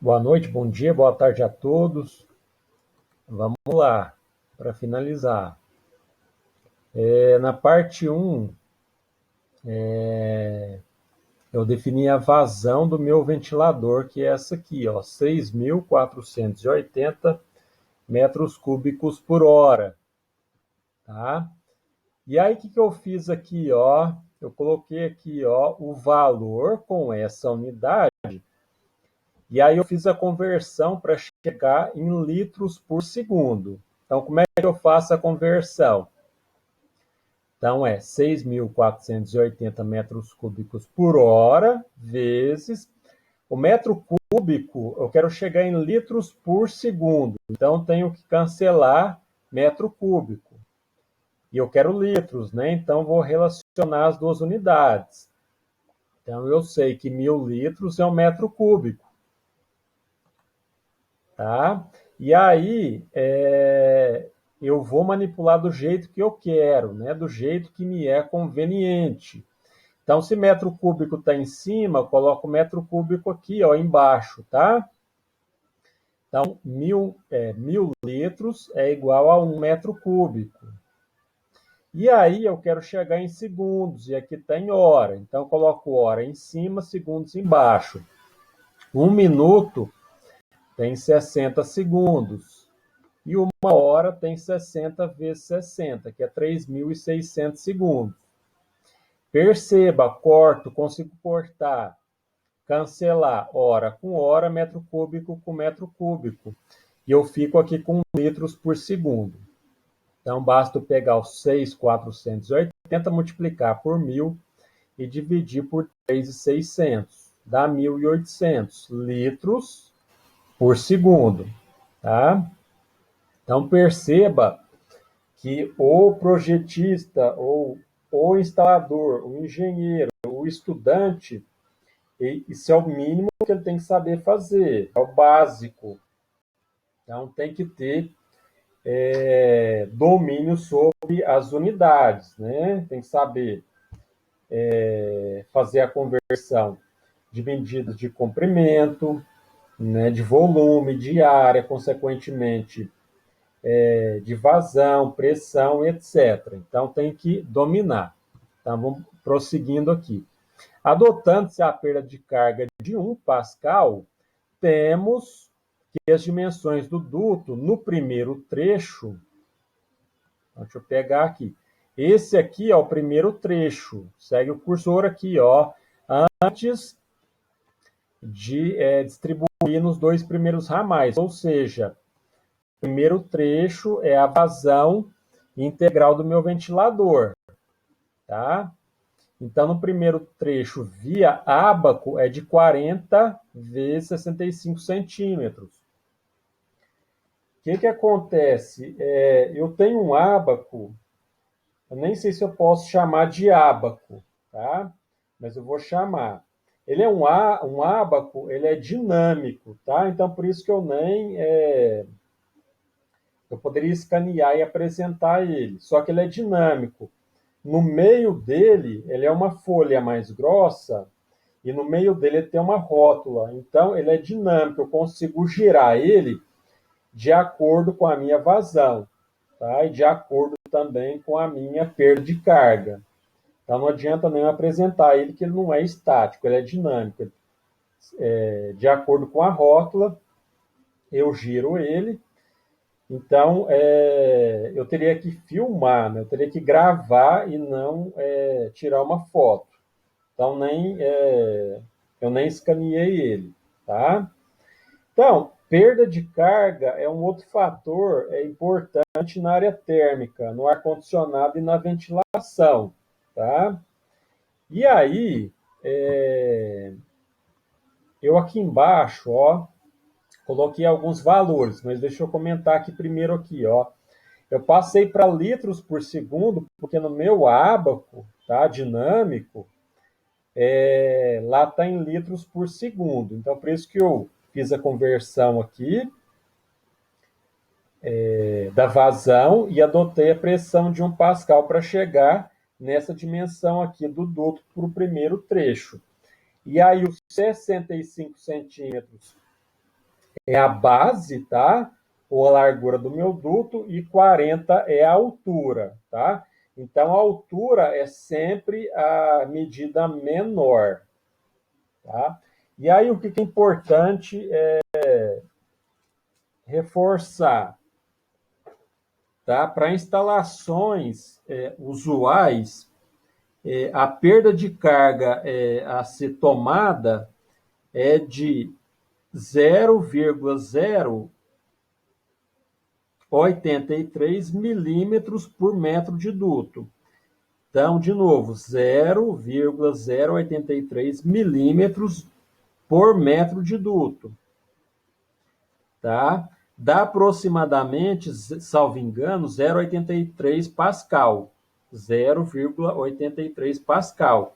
Boa noite, bom dia, boa tarde a todos. Vamos lá, para finalizar. Na parte 1, eu defini a vazão do meu ventilador, que é essa aqui, ó, 6.480 metros cúbicos por hora, tá? E aí, o que eu fiz aqui, ó? Eu coloquei aqui, ó, o valor com essa unidade, e aí eu fiz a conversão para chegar em litros por segundo. Então, como é que eu faço a conversão? Então, é 6.480 metros cúbicos por hora, vezes o metro cúbico, eu quero chegar em litros por segundo. Então, tenho que cancelar metro cúbico. E eu quero litros, né? Então, vou relacionar as duas unidades. Então, eu sei que 1.000 litros é um metro cúbico. Tá? E aí, eu vou manipular do jeito que eu quero, né? Do jeito que me é conveniente. Então, se metro cúbico está em cima, eu coloco metro cúbico aqui, ó, embaixo, tá? Então, 1.000 litros é igual a 1 metro cúbico. E aí, eu quero chegar em segundos, e aqui está em hora. Então, eu coloco hora em cima, segundos embaixo. 1 minuto tem 60 segundos. E 1 hora tem 60 vezes 60, que é 3.600 segundos. Perceba, corto, consigo cortar, cancelar hora com hora, metro cúbico com metro cúbico. E eu fico aqui com litros por segundo. Então, basta pegar os 6.480, multiplicar por 1.000 e dividir por 3.600. Dá 1.800 litros por segundo. Tá? Então, perceba que o projetista, ou o instalador, o engenheiro, o estudante, isso é o mínimo que ele tem que saber fazer, é o básico. Então, tem que ter domínio sobre as unidades, né? Tem que saber fazer a conversão de medidas de comprimento, né, de volume, de área, consequentemente, de vazão, pressão, etc. Então, tem que dominar. Então, vamos prosseguindo aqui. Adotando-se a perda de carga de 1 pascal, temos que as dimensões do duto no primeiro trecho, deixa eu pegar aqui, esse aqui é o primeiro trecho, segue o cursor aqui, ó, antes de distribuir nos dois primeiros ramais, ou seja, o primeiro trecho é a vazão integral do meu ventilador, tá? Então, no primeiro trecho, via ábaco, é de 40 vezes 65 centímetros. O que acontece? Eu tenho um ábaco, eu nem sei se eu posso chamar de ábaco, tá? Mas eu vou chamar. Ele é um ábaco, ele é dinâmico, tá? Então, por isso que eu nem... eu poderia escanear e apresentar ele, só que ele é dinâmico. No meio dele, ele é uma folha mais grossa, e no meio dele tem uma rótula. Então, ele é dinâmico, eu consigo girar ele de acordo com a minha vazão, tá? E de acordo também com a minha perda de carga. Então, não adianta nem apresentar ele, que ele não é estático, ele é dinâmico. De acordo com a rótula, eu giro ele. Então, eu teria que filmar, né? Eu teria que gravar e não tirar uma foto. Então, eu nem escaneei ele, tá? Então, perda de carga é um outro fator importante na área térmica, no ar-condicionado e na ventilação, tá? E aí, eu aqui embaixo, ó, coloquei alguns valores, mas deixa eu comentar aqui primeiro aqui, ó. Eu passei para litros por segundo, porque no meu ábaco, tá, dinâmico, lá está em litros por segundo. Então, por isso que eu fiz a conversão aqui da vazão e adotei a pressão de 1 pascal para chegar nessa dimensão aqui do duto para o primeiro trecho. E aí, os 65 centímetros é a base, tá? Ou a largura do meu duto, e 40 é a altura, tá? Então, a altura é sempre a medida menor, tá? E aí, o que é importante é reforçar, tá? Para instalações usuais, a perda de carga a ser tomada é de 0,083 milímetros por metro de duto. Então, de novo, 0,083 milímetros por metro de duto, tá? Dá aproximadamente, salvo engano, 0,83 Pascal. 0,83 Pascal.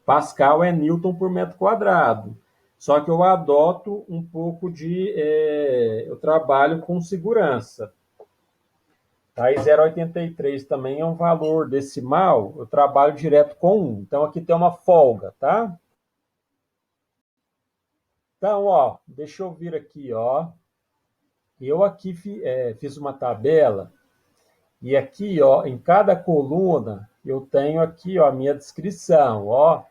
Pascal é Newton por metro quadrado. Só que eu adoto um pouco eu trabalho com segurança. Aí 0,83 também é um valor decimal, eu trabalho direto com 1. Então aqui tem uma folga, tá? Então, ó, deixa eu vir aqui, ó. Eu aqui fiz uma tabela e aqui, ó, em cada coluna eu tenho aqui, ó, a minha descrição, ó.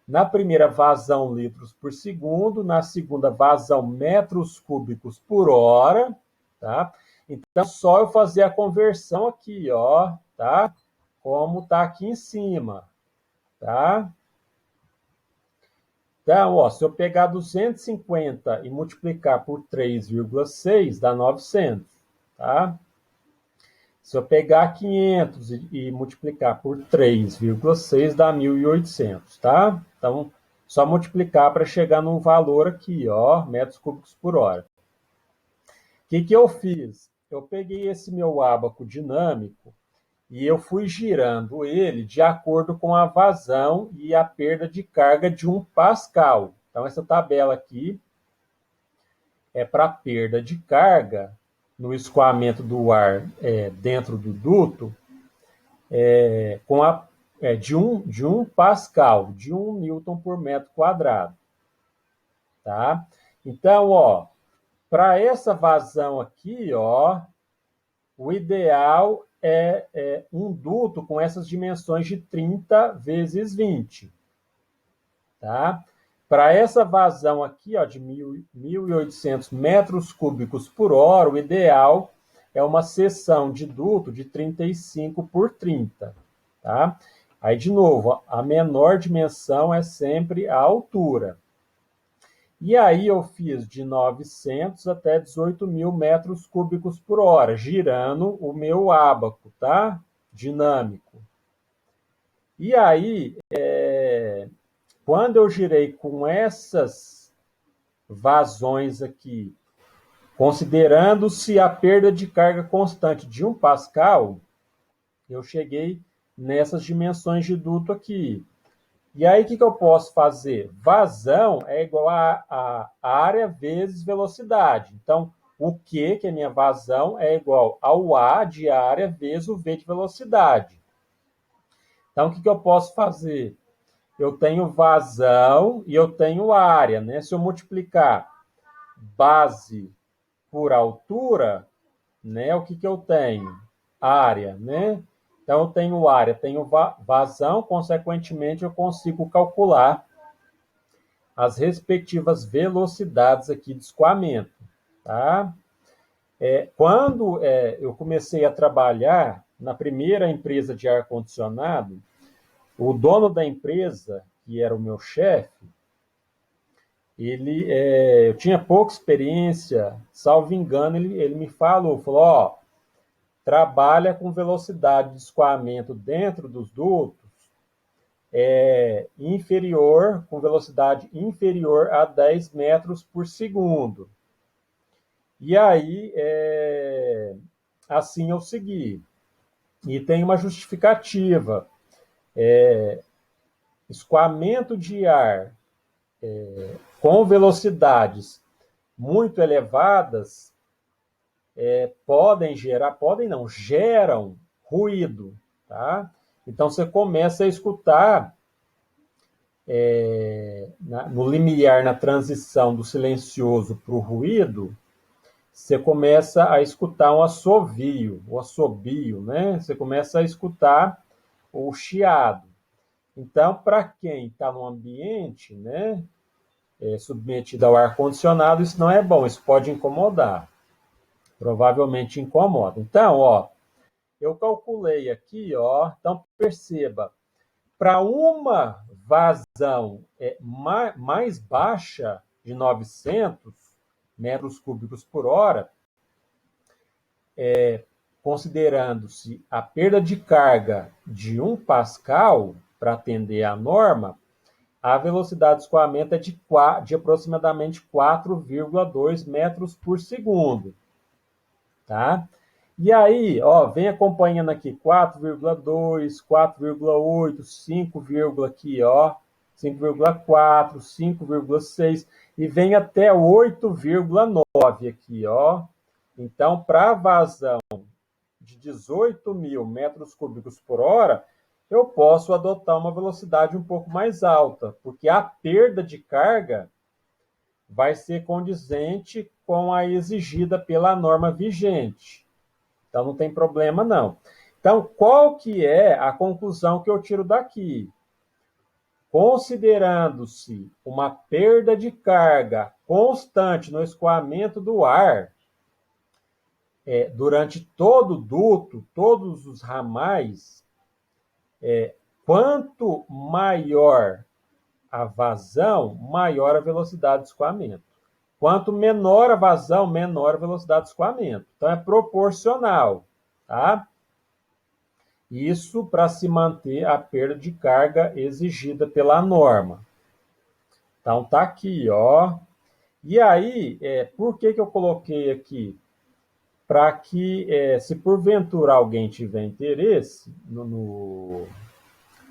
Na primeira, vazão litros por segundo, na segunda, vazão metros cúbicos por hora, tá? Então, só eu fazer a conversão aqui, ó, tá? Como tá aqui em cima, tá? Então, ó, se eu pegar 250 e multiplicar por 3,6, dá 900, tá? Se eu pegar 500 e multiplicar por 3,6, dá 1.800, tá? Então, só multiplicar para chegar num valor aqui, ó, metros cúbicos por hora. O que eu fiz? Eu peguei esse meu ábaco dinâmico e eu fui girando ele de acordo com a vazão e a perda de carga de 1 Pascal. Então, essa tabela aqui é para perda de carga no escoamento do ar dentro do duto, com de 1 Pascal, de 1 Newton por metro quadrado. Tá? Então, ó, para essa vazão aqui, ó, o ideal é um duto com essas dimensões de 30 vezes 20. Tá? Para essa vazão aqui, ó, de 1.800 metros cúbicos por hora, o ideal é uma seção de duto de 35 por 30. Tá? Aí, de novo, a menor dimensão é sempre a altura. E aí eu fiz de 900 até 18.000 metros cúbicos por hora, girando o meu ábaco, tá? Dinâmico. E aí, quando eu girei com essas vazões aqui, considerando-se a perda de carga constante de 1 Pascal, eu cheguei nessas dimensões de duto aqui. E aí, o que eu posso fazer? Vazão é igual a área vezes velocidade. Então, o Q, que é minha vazão, é igual ao A de área vezes o V de velocidade. Então, o que eu posso fazer? Eu tenho vazão e eu tenho área, né? Se eu multiplicar base por altura, né? O que eu tenho? Área, né? Então, eu tenho área, tenho vazão, consequentemente, eu consigo calcular as respectivas velocidades aqui de escoamento. Tá? Quando eu comecei a trabalhar na primeira empresa de ar-condicionado, o dono da empresa, que era o meu chefe, eu tinha pouca experiência, salvo engano, ele me falou, ó, trabalha com velocidade de escoamento dentro dos dutos inferior, com velocidade inferior a 10 metros por segundo. E aí, assim eu segui. E tem uma justificativa. Escoamento de ar com velocidades muito elevadas geram ruído, tá? Então você começa a escutar no limiar, na transição do silencioso para o ruído, você começa a escutar um assobio, o assobio, né? Você começa a escutar o chiado. Então, para quem está no ambiente, né, submetido ao ar-condicionado, isso não é bom, isso pode incomodar. Provavelmente incomoda. Então, ó, eu calculei aqui, ó, então perceba, para uma vazão mais baixa, de 900 metros cúbicos por hora, considerando-se a perda de carga de 1 pascal para atender à norma, a velocidade de escoamento é de aproximadamente 4,2 metros por segundo. Tá? E aí, ó, vem acompanhando aqui 4,2, 4,8, 5, aqui, ó, 5,4, 5,6 e vem até 8,9 aqui, ó. Então, para vazão de 18 mil metros cúbicos por hora, eu posso adotar uma velocidade um pouco mais alta, porque a perda de carga vai ser condizente com a exigida pela norma vigente. Então, não tem problema, não. Então, qual que é a conclusão que eu tiro daqui? Considerando-se uma perda de carga constante no escoamento do ar, durante todo o duto, todos os ramais, quanto maior a vazão, maior a velocidade de escoamento. Quanto menor a vazão, menor a velocidade de escoamento. Então, é proporcional, tá? Isso para se manter a perda de carga exigida pela norma. Então, tá aqui, ó. E aí, por que eu coloquei aqui? Para que, se porventura alguém tiver interesse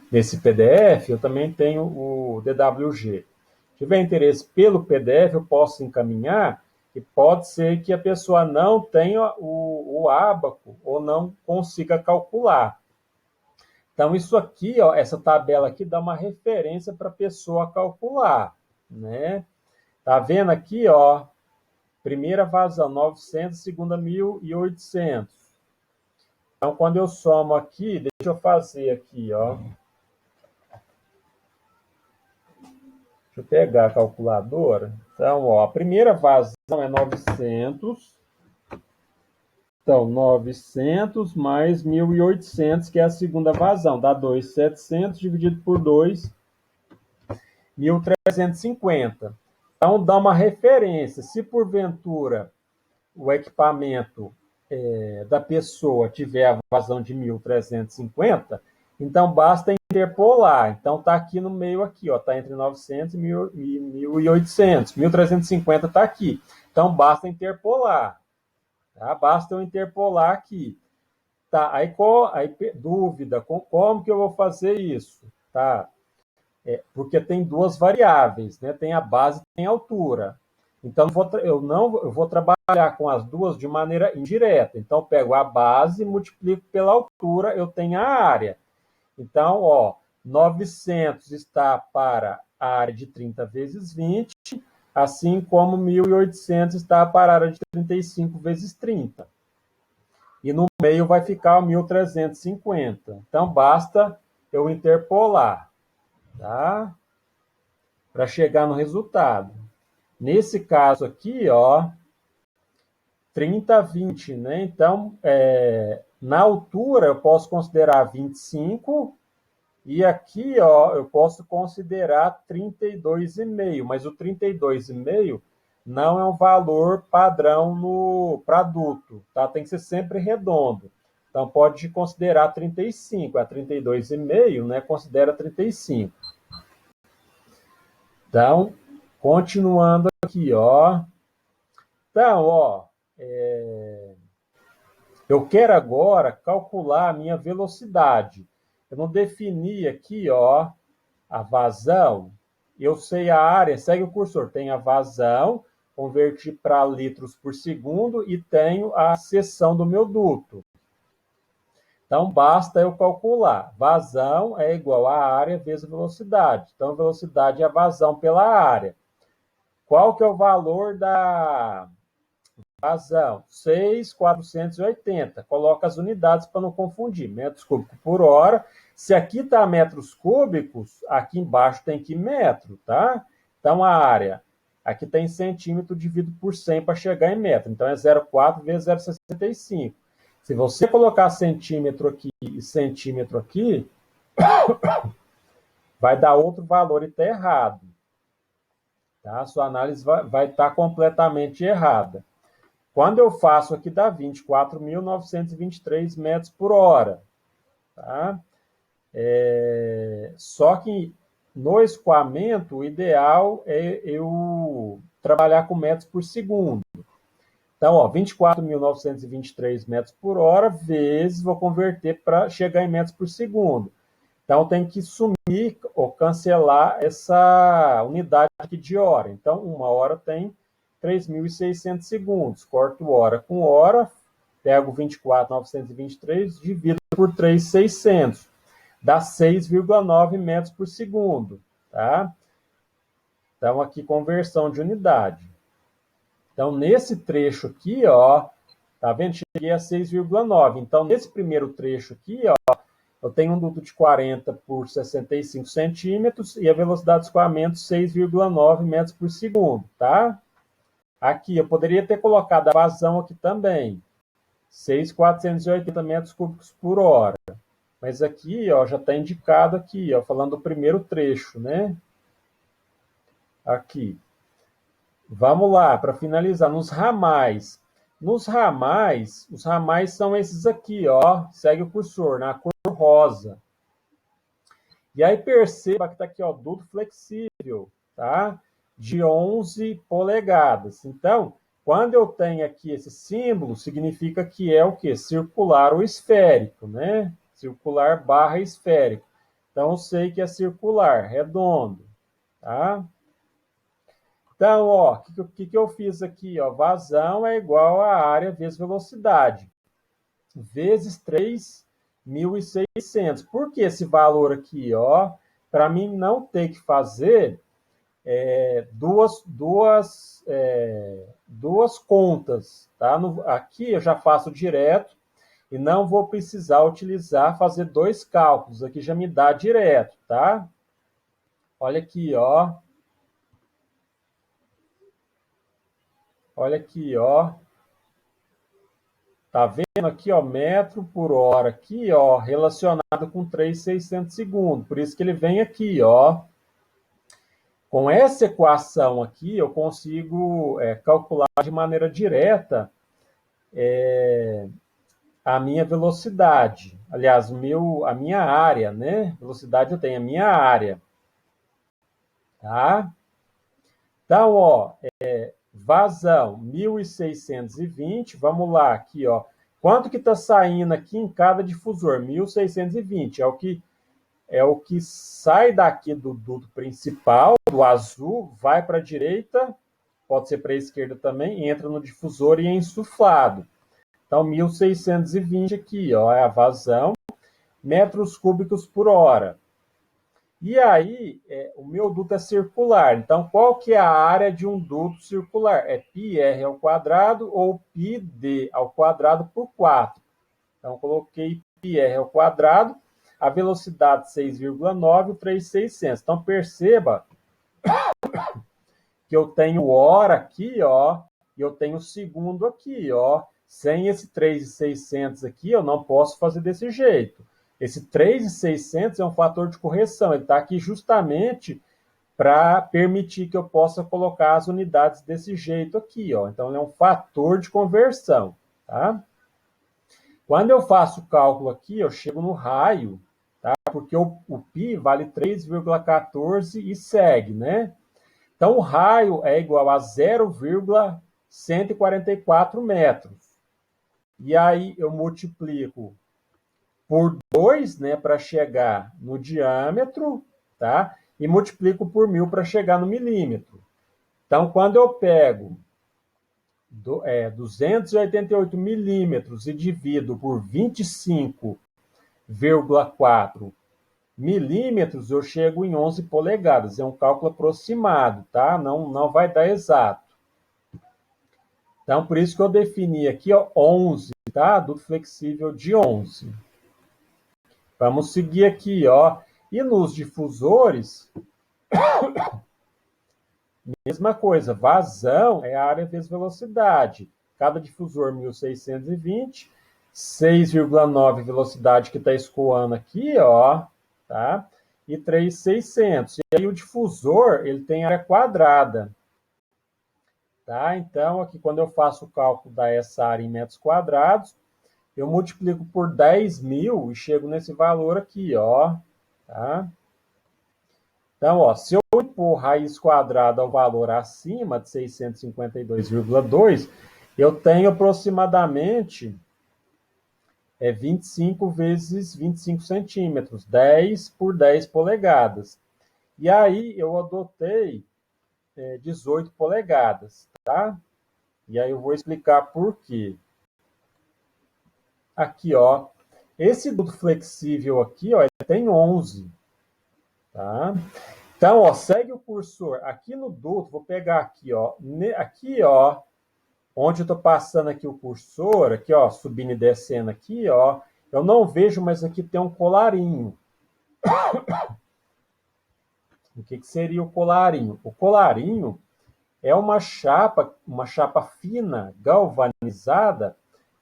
nesse PDF, eu também tenho o DWG. Se tiver interesse pelo PDF, eu posso encaminhar, e pode ser que a pessoa não tenha o ábaco ou não consiga calcular. Então, isso aqui, ó, essa tabela aqui dá uma referência para a pessoa calcular, né? Tá vendo aqui, ó, primeira vazão 900, segunda 1.800. Então, quando eu somo aqui, deixa eu fazer aqui, ó. Deixa eu pegar a calculadora. Então, ó, a primeira vazão é 900. Então, 900 mais 1.800, que é a segunda vazão, dá 2.700 dividido por 2, 1.350. Então, dá uma referência. Se porventura o equipamento da pessoa tiver a vazão de 1.350, então basta interpolar. Então, está aqui no meio, aqui, está entre 900 e 1.800. 1.350 está aqui. Então, basta interpolar. Tá? Basta eu interpolar aqui. Tá, aí dúvida, como que eu vou fazer isso? Tá? Porque tem duas variáveis, né? Tem a base e tem a altura. Então, eu vou trabalhar com as duas de maneira indireta. Então, eu pego a base, multiplico pela altura, eu tenho a área. Então, ó, 900 está para a área de 30 vezes 20, assim como 1.800 está para a área de 35 vezes 30. E no meio vai ficar o 1.350. Então, basta eu interpolar, tá? Para chegar no resultado. Nesse caso aqui, ó, 30, 20, né? Então, na altura eu posso considerar 25 e aqui, ó, eu posso considerar 32,5, mas o 32,5 não é um valor padrão para adulto, tá? Tem que ser sempre redondo. Então, pode considerar 35, a 32,5, né? Considera 35. Então, continuando aqui, ó. Então, ó, eu quero agora calcular a minha velocidade. Eu não defini aqui, ó, a vazão. Eu sei a área, segue o cursor, tem a vazão, converti para litros por segundo e tenho a seção do meu duto. Então, basta eu calcular. Vazão é igual a área vezes a velocidade. Então, a velocidade é a vazão pela área. Qual que é o valor da vazão? 6.480. Coloca as unidades para não confundir. Metros cúbicos por hora. Se aqui está metros cúbicos, aqui embaixo tem que metro, tá? Então, a área aqui tem centímetro dividido por 100 para chegar em metro. Então, é 0,4 vezes 0,65. Se você colocar centímetro aqui e centímetro aqui, vai dar outro valor e está errado. Tá? A sua análise vai estar completamente errada. Quando eu faço aqui, dá 24.923 metros por hora. Tá? Só que no escoamento, o ideal é eu trabalhar com metros por segundo. Então, 24.923 metros por hora, vezes, vou converter para chegar em metros por segundo. Então, tem que sumir ou cancelar essa unidade aqui de hora. Então, uma hora tem 3.600 segundos. Corto hora com hora, pego 24.923, divido por 3.600. Dá 6,9 metros por segundo. Tá? Então, aqui, conversão de unidade. Então, nesse trecho aqui, ó, tá vendo? Cheguei a 6,9. Então, nesse primeiro trecho aqui, ó, eu tenho um duto de 40 por 65 centímetros e a velocidade de escoamento 6,9 metros por segundo, tá? Aqui, eu poderia ter colocado a vazão aqui também, 6.480 metros cúbicos por hora. Mas aqui, ó, já está indicado aqui, ó, falando do primeiro trecho, né? Aqui. Vamos lá, para finalizar, nos ramais. Nos ramais, os ramais são esses aqui, ó. Segue o cursor, na cor rosa. E aí perceba que está aqui, ó, duto flexível, tá? De 11 polegadas. Então, quando eu tenho aqui esse símbolo, significa que é o quê? Circular ou esférico, né? Circular barra esférico. Então, eu sei que é circular, redondo, tá? Então, ó, o que eu fiz aqui? Ó? Vazão é igual a área vezes velocidade, vezes 3.600. Por que esse valor aqui? Ó? Para mim não ter que fazer duas contas. Tá? Aqui eu já faço direto e não vou precisar fazer dois cálculos. Aqui já me dá direto, tá? Olha aqui, ó. Olha aqui, ó. Tá vendo aqui, ó, metro por hora aqui, ó, relacionado com 3.600 segundos. Por isso que ele vem aqui, ó. Com essa equação aqui, eu consigo calcular de maneira direta a minha velocidade. Aliás, a minha área, né? Velocidade eu tenho a minha área. Tá? Então, ó, vazão 1.620, vamos lá, aqui, ó. Quanto que está saindo aqui em cada difusor? 1.620, é o que sai daqui do duto principal, do azul, vai para a direita, pode ser para a esquerda também, entra no difusor e é insuflado. Então, 1.620 aqui, ó, é a vazão, metros cúbicos por hora. E aí, o meu duto é circular. Então, qual que é a área de um duto circular? É πr ao quadrado ou πd ao quadrado por 4. Então, coloquei πr ao quadrado, a velocidade 6,9, o 3.600. Então, perceba que eu tenho hora aqui, ó, e eu tenho segundo aqui, ó. Sem esse 3.600 aqui, eu não posso fazer desse jeito. Esse 3.600 é um fator de correção, ele está aqui justamente para permitir que eu possa colocar as unidades desse jeito aqui, ó. Então, ele é um fator de conversão, tá? Quando eu faço o cálculo aqui, eu chego no raio, tá? Porque o π vale 3,14 e segue, né? Então, o raio é igual a 0,144 metros. E aí, eu multiplico por 2, né, para chegar no diâmetro, tá? E multiplico por 1.000 para chegar no milímetro. Então, quando eu pego 288 milímetros e divido por 25 11,4 milímetros, eu chego em 11 polegadas. É um cálculo aproximado, tá? Não vai dar exato. Então, por isso que eu defini aqui, ó, 11, tá? Duto flexível de 11. Vamos seguir aqui, ó. E nos difusores, mesma coisa. Vazão é a área vezes velocidade. Cada difusor 1.620, 6,9 velocidade que está escoando aqui, ó, tá? E 3.600. E aí o difusor, ele tem área quadrada. Tá? Então, aqui quando eu faço o cálculo dessa área em metros quadrados, eu multiplico por 10.000 e chego nesse valor aqui, ó. Tá? Então, ó, se eu impor raiz quadrada ao valor acima de 652,2, eu tenho aproximadamente 25 vezes 25 centímetros, 10 por 10 polegadas. E aí eu adotei 18 polegadas, tá? E aí eu vou explicar por quê. Aqui, ó, esse duto flexível aqui, ó, ele tem 11, tá? Então, ó, segue o cursor aqui no duto, vou pegar aqui, ó, aqui, ó, onde eu estou passando aqui o cursor, aqui, ó, subindo e descendo aqui, ó, eu não vejo, mas aqui tem um colarinho. O que seria o colarinho? O colarinho é uma chapa fina, galvanizada,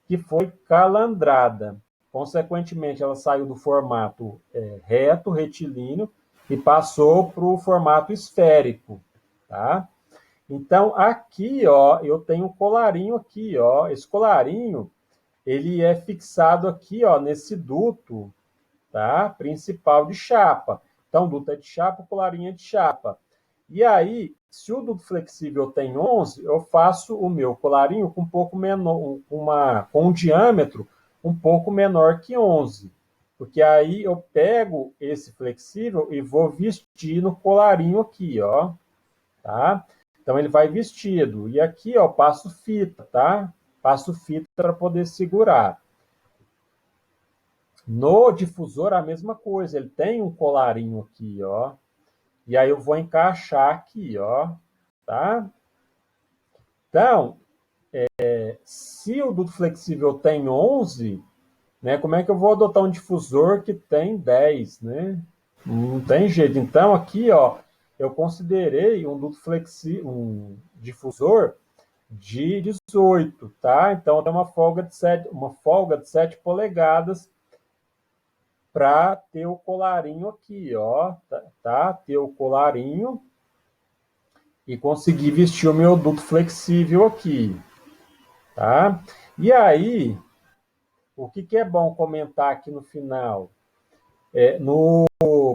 que foi calandrada. Consequentemente, ela saiu do formato reto, retilíneo, e passou para o formato esférico, tá? Então, aqui, ó, eu tenho um colarinho aqui, ó. Esse colarinho, ele é fixado aqui, ó, nesse duto, tá? Principal de chapa. Então, o duto é de chapa, o colarinho é de chapa. E aí, se o duto flexível tem 11, eu faço o meu colarinho com um pouco menor, com um diâmetro um pouco menor que 11. Porque aí eu pego esse flexível e vou vestir no colarinho aqui, ó. Tá? Então, ele vai vestido. E aqui, ó, passo fita, tá? Passo fita para poder segurar. No difusor, a mesma coisa. Ele tem um colarinho aqui, ó. E aí eu vou encaixar aqui, ó. Tá? Então, se o duto flexível tem 11, né, como é que eu vou adotar um difusor que tem 10, né? Não tem jeito. Então, aqui, ó, eu considerei um duto flexível, um difusor de 18, tá? Então, tem uma folga de 7 polegadas para ter o colarinho aqui, ó, tá? Ter o colarinho e conseguir vestir o meu duto flexível aqui, tá? E aí, o que é bom comentar aqui no final? No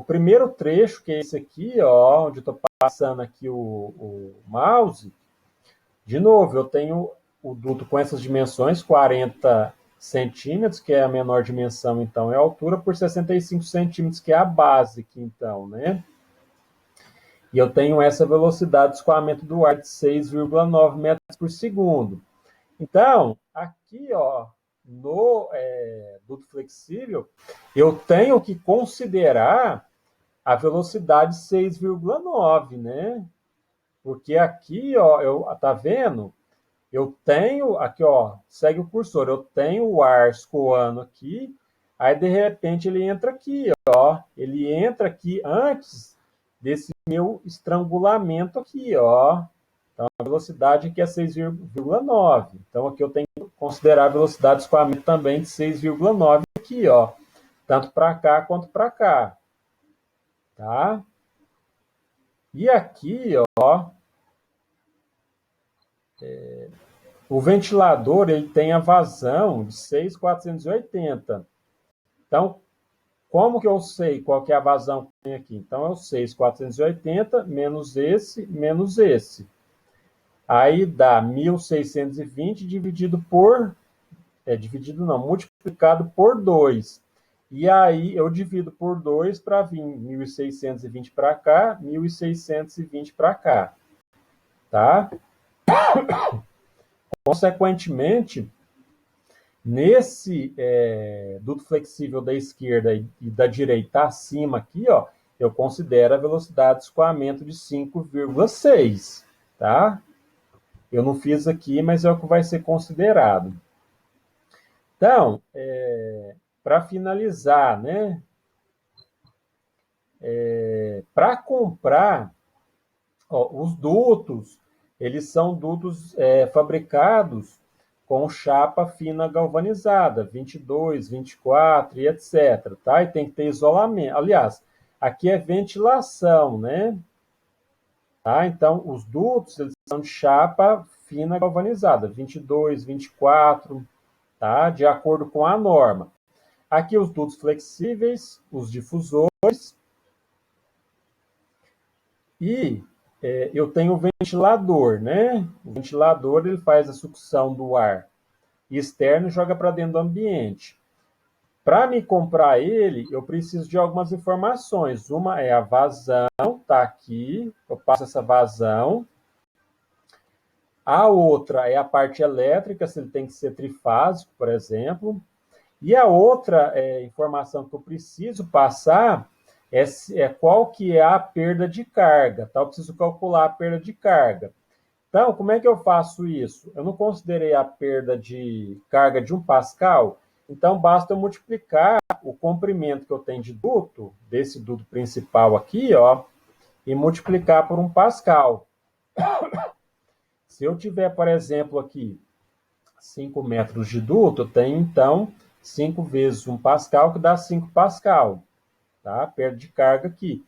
primeiro trecho, que é esse aqui, ó, onde eu estou passando aqui o mouse, de novo, eu tenho o duto com essas dimensões, 40 centímetros, que é a menor dimensão, então, é a altura, por 65 centímetros, que é a base aqui, então, né? E eu tenho essa velocidade de escoamento do ar de 6,9 metros por segundo. Então, aqui, ó, no duto flexível, eu tenho que considerar a velocidade 6,9, né? Porque aqui, ó, tá vendo? Eu tenho, aqui, ó, segue o cursor, eu tenho o ar escoando aqui, aí de repente ele entra aqui, ó, ele entra aqui antes desse meu estrangulamento aqui, ó. Então a velocidade aqui é 6,9. Então aqui eu tenho que considerar a velocidade de escoamento também de 6,9 aqui, ó, tanto para cá quanto para cá, tá? E aqui, ó, o ventilador ele tem a vazão de 6.480. Então, como que eu sei qual que é a vazão que tem aqui? Então, é o 6.480 menos esse. Aí dá 1.620 dividido por... dividido não, multiplicado por 2. E aí eu divido por 2 para vir 1.620 para cá, 1.620 para cá. Tá? Consequentemente, Nesse duto flexível da esquerda e da direita acima aqui, ó, eu considero a velocidade de escoamento de 5,6, tá? Eu não fiz aqui, mas é o que vai ser considerado. Então, para finalizar, né? Para comprar, ó, os dutos, eles são dutos fabricados com chapa fina galvanizada, 22, 24 e etc. Tá? E tem que ter isolamento. Aliás, aqui é ventilação, né? Tá? Então, os dutos eles são de chapa fina galvanizada, 22, 24, tá? De acordo com a norma. Aqui os dutos flexíveis, os difusores e eu tenho o ventilador, né? O ventilador ele faz a sucção do ar externo e joga para dentro do ambiente. Para me comprar ele, eu preciso de algumas informações. Uma é a vazão, tá aqui, eu passo essa vazão. A outra é a parte elétrica, se ele tem que ser trifásico, por exemplo. E a outra informação que eu preciso passar qual que é a perda de carga. Tá? Eu preciso calcular a perda de carga. Então, como é que eu faço isso? Eu não considerei a perda de carga de 1 pascal, então basta eu multiplicar o comprimento que eu tenho de duto, desse duto principal aqui, ó, e multiplicar por 1 pascal. Se eu tiver, por exemplo, aqui 5 metros de duto, eu tenho então 5 vezes 1 pascal, que dá 5 pascal, tá? Perda de carga aqui.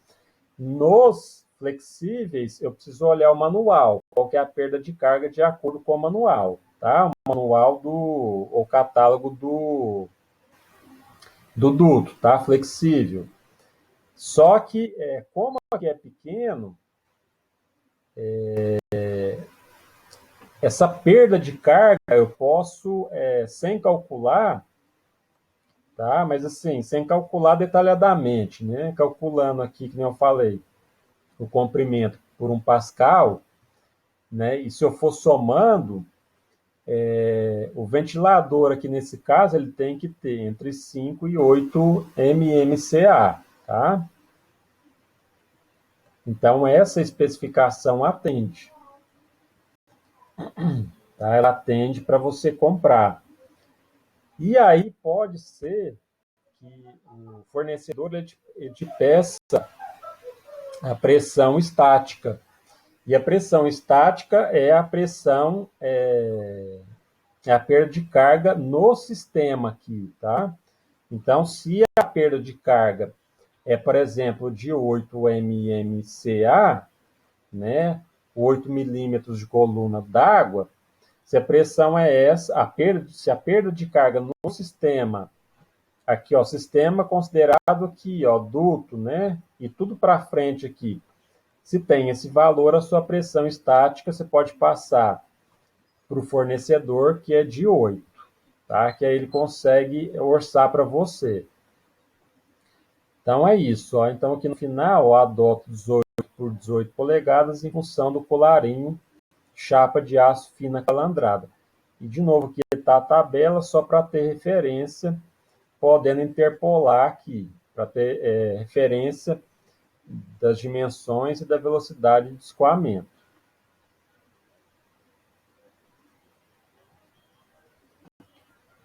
Nos flexíveis, eu preciso olhar o manual, qual que é a perda de carga de acordo com o manual, tá? O manual o catálogo do duto, tá? Flexível. Só que, como aqui é pequeno, essa perda de carga eu posso, sem calcular, tá? Mas assim, sem calcular detalhadamente, né? Calculando aqui, que nem eu falei, o comprimento por 1 pascal, né? E se eu for somando, o ventilador aqui nesse caso, ele tem que ter entre 5 e 8 mmCA, tá? Então, essa especificação atende, tá? Ela atende para você comprar. E aí pode ser que o fornecedor ele te peça a pressão estática. E a pressão estática é a pressão, é a perda de carga no sistema aqui, tá? Então, se a perda de carga é, por exemplo, de 8 mmCA, né, 8 milímetros de coluna d'água, se a pressão é essa, se a perda de carga no sistema, aqui, ó, sistema considerado aqui, ó, duto, né, e tudo para frente aqui, se tem esse valor, a sua pressão estática você pode passar para o fornecedor, que é de 8, tá? Que aí ele consegue orçar para você. Então é isso. Ó. Então aqui no final eu adoto 18 por 18 polegadas em função do colarinho chapa de aço fina calandrada. E de novo aqui está a tabela só para ter referência, podendo interpolar aqui, para ter referência das dimensões e da velocidade de escoamento.